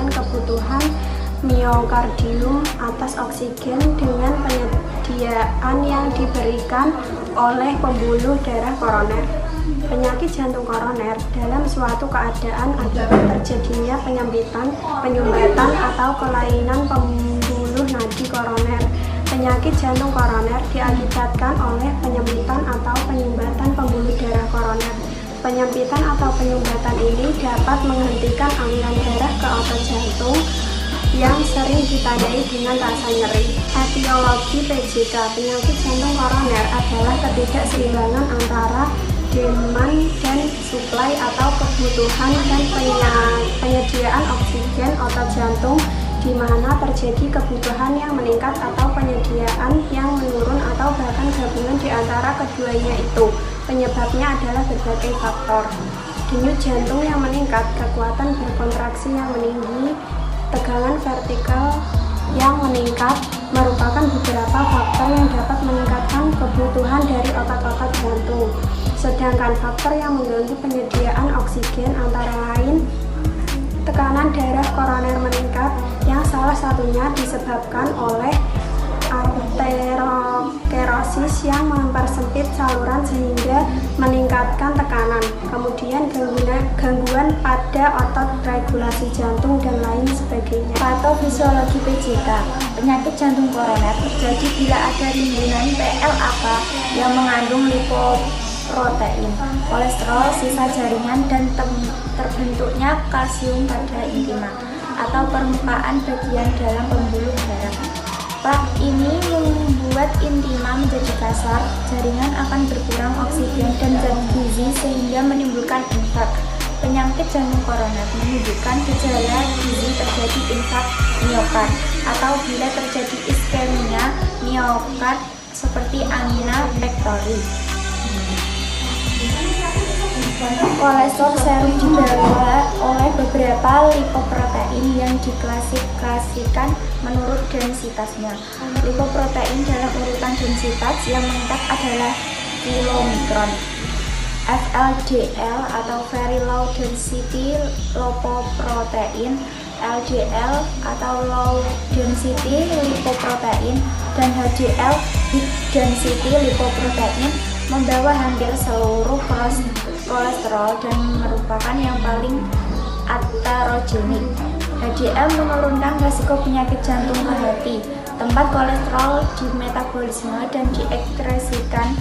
meningkatkan kebutuhan miokardium atas oksigen dengan penyediaan yang diberikan oleh pembuluh darah koroner. Penyakit jantung koroner dalam suatu keadaan akibat terjadinya penyempitan, penyumbatan, atau kelainan pembuluh nadi koroner. Penyakit jantung koroner diakibatkan oleh penyempitan atau penyumbatan pembuluh darah koroner. Penyempitan atau penyumbatan ini dapat menghentikan aliran darah ke otot jantung yang sering ditandai dengan rasa nyeri. Etiologi PJK. Penyakit jantung koroner adalah ketidakseimbangan antara demand dan supply atau kebutuhan dan penyediaan oksigen otot jantung, di mana terjadi kebutuhan yang meningkat atau penyediaan yang menurun atau bahkan gabungan di antara keduanya itu. Penyebabnya adalah berbagai faktor. Denyut jantung yang meningkat, kekuatan berkontraksi yang meninggi, tegangan vertikal yang meningkat merupakan beberapa faktor yang dapat meningkatkan kebutuhan dari otot-otot jantung. Sedangkan faktor yang mengganggu penyediaan oksigen antara lain tekanan darah koroner meningkat, yang salah satunya disebabkan oleh arteriosklerosis yang mempersempit saluran sehingga meningkatkan tekanan. Kemudian gangguan pada otot regulasi jantung dan lain sebagainya. Patofisiologi PJK. Penyakit jantung koroner terjadi bila ada timbunan PLAK yang mengandung lipoprotein, kolesterol, sisa jaringan, dan terbentuknya kalsium pada intima atau permukaan bagian dalam pembuluh darah. Plak ini membuat intima menjadi kasar, jaringan akan berkurang oksigen dan zat gizi sehingga menimbulkan infak. Penyakit jantung koroner menunjukkan gejala gizi terjadi infak miokard atau bila terjadi iskemia miokard seperti angina pectori. Kolesterol serum dibawa oleh beberapa lipoprotein yang diklasifikasikan menurut densitasnya. Lipoprotein dalam urutan densitas yang meningkat adalah kilomikron. VLDL atau Very Low Density Lipoprotein, LDL atau Low Density Lipoprotein, dan HDL High Density Lipoprotein membawa hampir seluruh kolesterol dan merupakan yang paling aterogenik. HDL menurunkan risiko penyakit jantung ke hati. Tempat kolesterol di metabolisme dan diekskresikan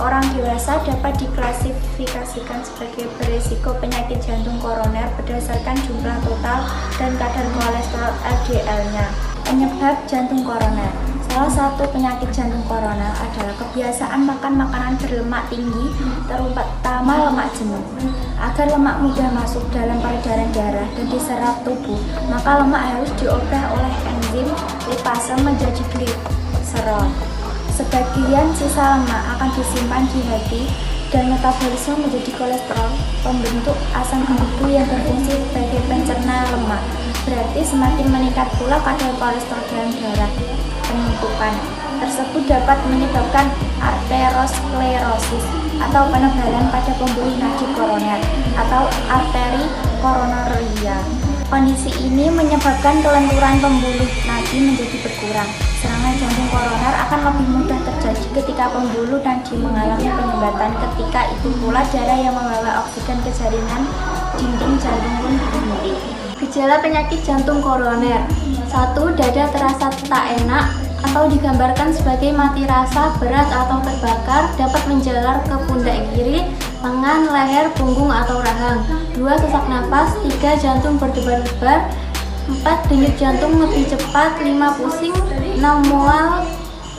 orang dewasa dapat diklasifikasikan sebagai berisiko penyakit jantung koroner berdasarkan jumlah total dan kadar kolesterol LDL-nya. Penyebab jantung koroner. Salah satu penyakit jantung koroner adalah kebiasaan makan makanan berlemak tinggi, terutama lemak jenuh. Agar lemak mudah masuk dalam peredaran darah dan diserap tubuh, maka lemak harus diolah oleh enzim lipase menjadi gliserol. Sebagian sisa lemak akan disimpan di hati dan metabolisme menjadi kolesterol, pembentuk asam empedu yang berfungsi sebagai pencerna lemak. Berarti semakin meningkat pula kadar kolesterol dalam darah. Penumpukan tersebut dapat menyebabkan arteriosklerosis atau penebalan pada pembuluh nadi koroner atau arteri koronaria. Kondisi ini menyebabkan kelenturan pembuluh nadi menjadi berkurang. Serangan jantung koroner akan lebih mudah terjadi ketika pembuluh nadi mengalami penyumbatan. Ketika itu pula darah yang membawa oksigen ke jaringan dinding jantung pun berhenti. Gejala penyakit jantung koroner. 1. Dada terasa tak enak atau digambarkan sebagai mati rasa, berat atau terbakar, dapat menjalar ke pundak kiri, lengan, leher, punggung atau rahang. 2. Sesak napas. 3. Jantung berdebar-debar. 4. Denyut jantung lebih cepat. 5. Pusing. 6. Mual.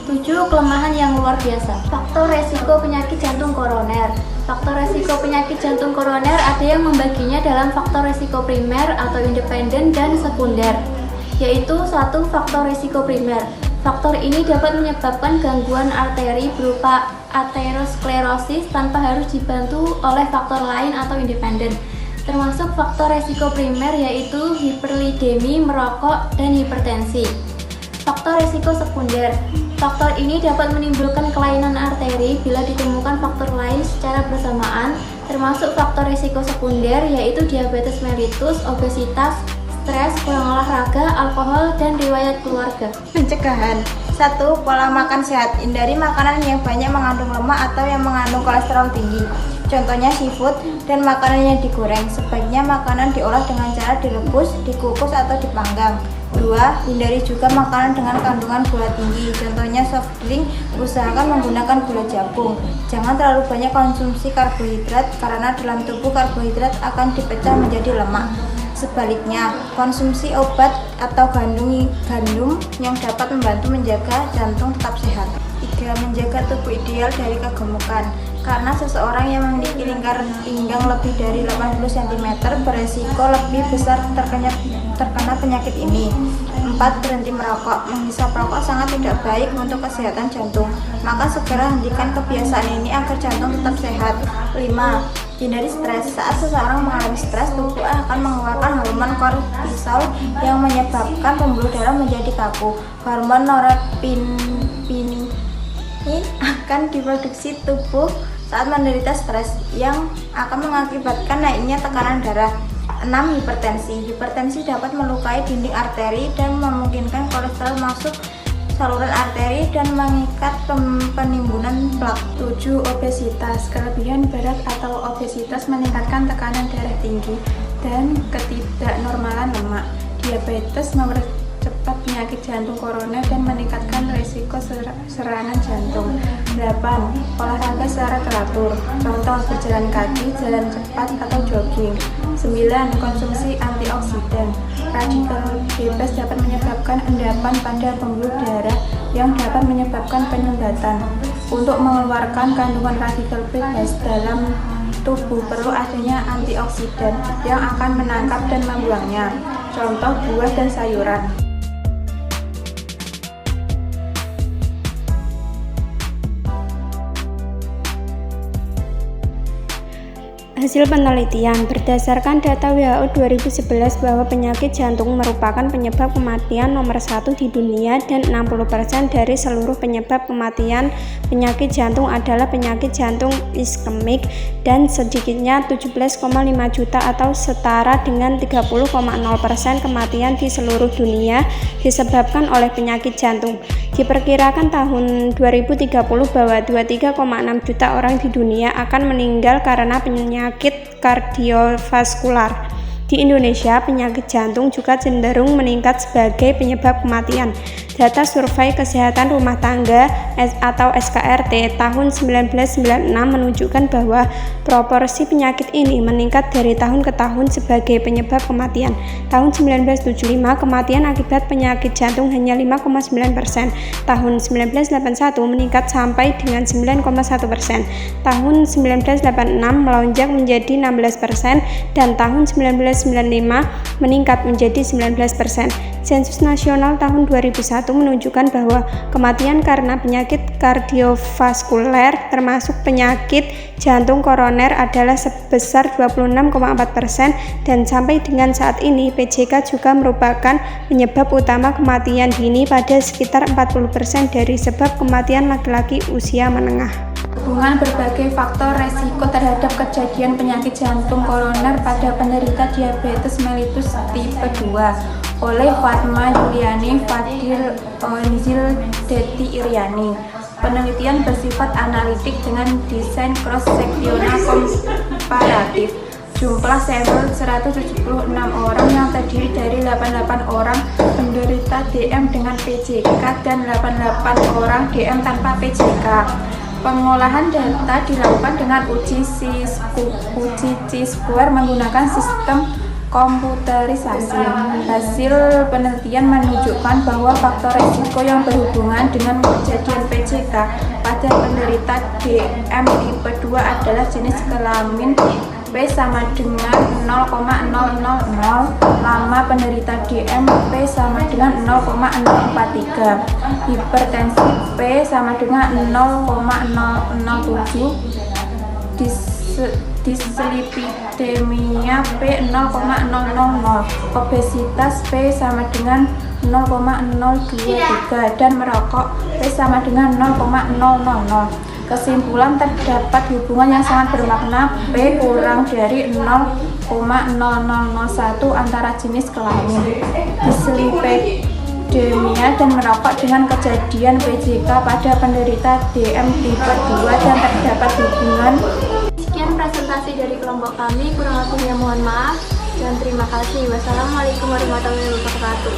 7. Kelemahan yang luar biasa. Faktor resiko penyakit jantung koroner. Faktor resiko penyakit jantung koroner ada yang membaginya dalam faktor resiko primer atau independen dan sekunder, yaitu 1. Faktor resiko primer. Faktor ini dapat menyebabkan gangguan arteri berupa aterosklerosis tanpa harus dibantu oleh faktor lain atau independen. Termasuk faktor resiko primer yaitu hiperlipidemi, merokok, dan hipertensi. Faktor resiko sekunder. Faktor ini dapat menimbulkan kelainan arteri bila ditemukan faktor lain secara bersamaan, termasuk faktor resiko sekunder yaitu diabetes mellitus, obesitas, stres, kurang olahraga, alkohol, dan riwayat keluarga. Pencegahan. 1. Pola makan sehat. Hindari makanan yang banyak mengandung lemak atau yang mengandung kolesterol tinggi. Contohnya seafood dan makanan yang digoreng. Sebaiknya makanan diolah dengan cara direbus, dikukus atau dipanggang. 2. Hindari juga makanan dengan kandungan gula tinggi. Contohnya soft drink, usahakan menggunakan gula jagung. Jangan terlalu banyak konsumsi karbohidrat karena dalam tubuh karbohidrat akan dipecah menjadi lemak. Sebaliknya, konsumsi obat atau gandum yang dapat membantu menjaga jantung tetap sehat. 3. Menjaga tubuh ideal dari kegemukan. Karena seseorang yang memiliki lingkar pinggang lebih dari 80 cm beresiko lebih besar terkena penyakit ini. 4. Berhenti merokok. Menghisap rokok sangat tidak baik untuk kesehatan jantung. Maka segera hentikan kebiasaan ini agar jantung tetap sehat. 5. Hindari stres. Saat seseorang mengalami stres, tubuh akan mengeluarkan hormon kortisol yang menyebabkan pembuluh darah menjadi kaku. Hormon norepinephrine akan diproduksi tubuh saat menderita stres yang akan mengakibatkan naiknya tekanan darah. 6. Hipertensi. Hipertensi dapat melukai dinding arteri dan memungkinkan kolesterol masuk saluran arteri dan mengikat penimbunan plak. 7. Obesitas. Kelebihan berat atau obesitas meningkatkan tekanan darah tinggi dan ketidaknormalan lemak. Diabetes mempercepat penyakit jantung koroner dan meningkatkan risiko serangan jantung. 8. Olahraga secara teratur. Contoh berjalan kaki, jalan cepat atau jogging. 9. Konsumsi antioksidan. Radikal bebas dapat menyebabkan endapan pada pembuluh darah yang dapat menyebabkan penyumbatan. Untuk mengeluarkan kandungan radikal bebas dalam tubuh perlu adanya antioksidan yang akan menangkap dan membuangnya. Contoh buah dan sayuran. Hasil penelitian berdasarkan data WHO 2011 bahwa penyakit jantung merupakan penyebab kematian nomor 1 di dunia dan 60% dari seluruh penyebab kematian penyakit jantung adalah penyakit jantung iskemik dan sedikitnya 17,5 juta atau setara dengan 30,0% kematian di seluruh dunia disebabkan oleh penyakit jantung. Diperkirakan tahun 2030 bahwa 23,6 juta orang di dunia akan meninggal karena penyakit kardiovaskular. Di Indonesia, penyakit jantung juga cenderung meningkat sebagai penyebab kematian. Data Survei Kesehatan Rumah Tangga atau SKRT tahun 1996 menunjukkan bahwa proporsi penyakit ini meningkat dari tahun ke tahun sebagai penyebab kematian. Tahun 1975, kematian akibat penyakit jantung hanya 5,9%. Tahun 1981 meningkat sampai dengan 9,1%. Tahun 1986 melonjak menjadi 16% dan tahun 1995 meningkat menjadi 19%. Sensus nasional tahun 2001 menunjukkan bahwa kematian karena penyakit kardiovaskuler termasuk penyakit jantung koroner adalah sebesar 26,4% dan sampai dengan saat ini PJK juga merupakan penyebab utama kematian dini pada sekitar 40% dari sebab kematian laki-laki usia menengah. Hubungan berbagai faktor resiko terhadap kejadian penyakit jantung koroner pada penderita diabetes mellitus tipe 2 oleh Fatma Yuliani Fadil Onzil Deti Iriani. Penelitian bersifat analitik dengan desain cross-seksional komparatif. Jumlah sampel 176 orang yang terdiri dari 88 orang penderita DM dengan PJK dan 88 orang DM tanpa PJK. Pengolahan data dilakukan dengan uji C-square menggunakan sistem komputerisasi. Hasil penelitian menunjukkan bahwa faktor risiko yang berhubungan dengan kejadian PJK pada penderita DM tipe 2 adalah jenis kelamin P sama dengan 0,000, lama penderita DM P sama dengan 0,043, hipertensi P sama dengan 0,007, dislipidemia P 0,000, obesitas P sama dengan 0,023 dan merokok P sama dengan 0,000. Kesimpulan, terdapat hubungan yang sangat bermakna P kurang dari 0,0001 antara jenis kelamin dislipidemia dan merokok dengan kejadian PJK pada penderita DM tipe 2 dan terdapat hubungan. Sekian presentasi dari kelompok kami, kurang lebihnya mohon maaf dan terima kasih. Wassalamualaikum warahmatullahi wabarakatuh.